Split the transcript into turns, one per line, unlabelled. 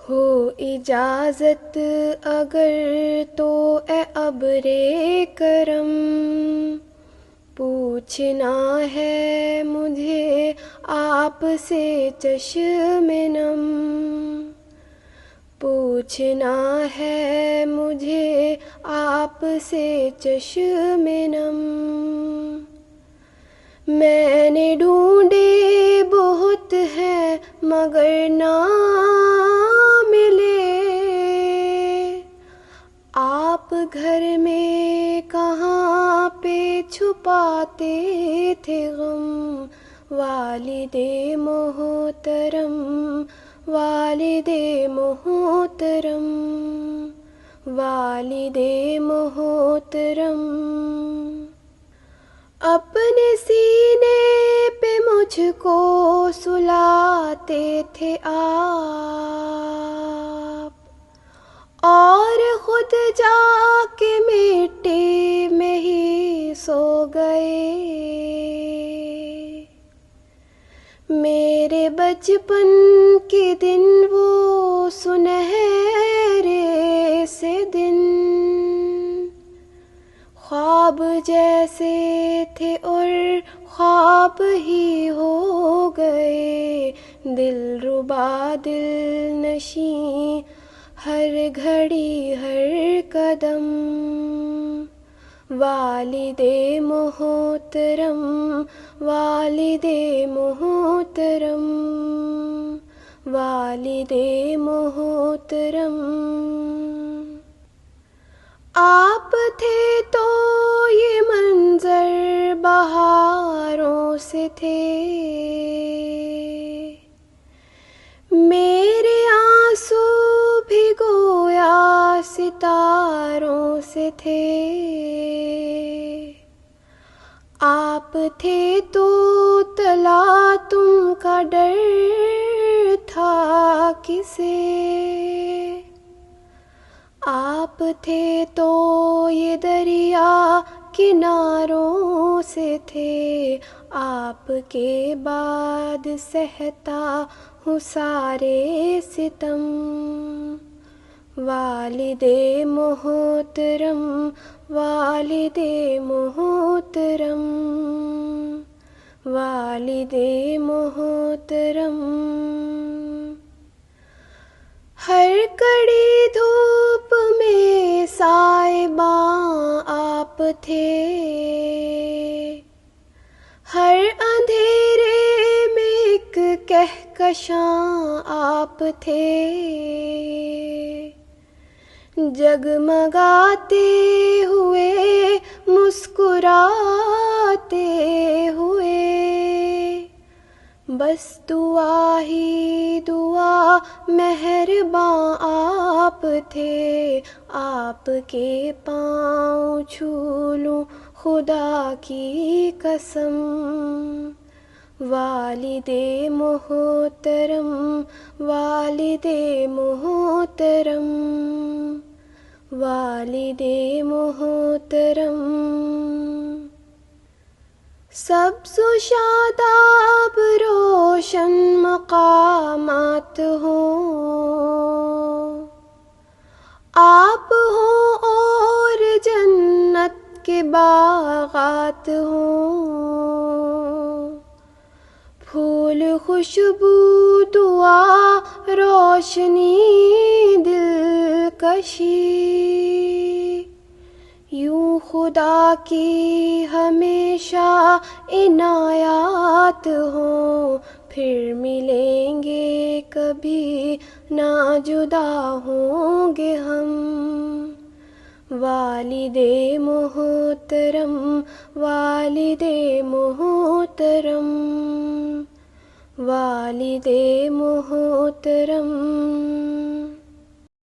ہو اجازت اگر تو اے ابر کرم، پوچھنا ہے مجھے آپ سے چشم نم، پوچھنا ہے مجھے آپ سے چشم نم۔ میں نے ڈھونڈے بہت ہے مگر نہ ملے، آپ گھر میں کہاں پہ چھپاتے تھے غم، والد محترم، والد محترم، والد محترم۔ اپنے سینے پہ مجھ کو سلاتے تھے آپ، اور خود جا کے مٹی میں ہی سو گئے۔ میرے بچپن کے دن وہ سنہرے سے دن، خواب جیسے تھے اور خواب ہی ہو گئے، دل ربا دل نشیں ہر گھڑی ہر قدم، والد محترم، والد محترم، والد محترم۔ آپ تھے تو یہ منظر بہاروں سے تھے، میرے آنسو بھی گویا ستاروں سے تھے، آپ تھے تو تم کا ڈر تھا کسے، آپ تھے تو یہ دریا کناروں سے تھے، آپ کے بعد سہتا ہوں سارے ستم، والد محترم، والد محترم، والد محترم۔ ہر کڑی دھوپ میں سائباں آپ تھے، ہر اندھیرے میں ایک کہکشاں آپ تھے، جگمگاتے ہوئے مسکراتے ہوئے، بس دعا ہی دعا مہرباں آپ تھے، آپ کے پاؤں چھو لوں خدا کی قسم، والد محترم، والد محترم، والد محترم۔ سبز و شاداب روشن مقامات ہوں، آپ ہوں اور جنت کے باغات ہوں، پھول خوشبو دعا روشنی دلکشی، یوں خدا کی ہمیشہ عنایات ہوں، پھر ملیں گے کبھی نہ جدا ہوں گے ہم، والد محترم، والد محترم، والد محترم۔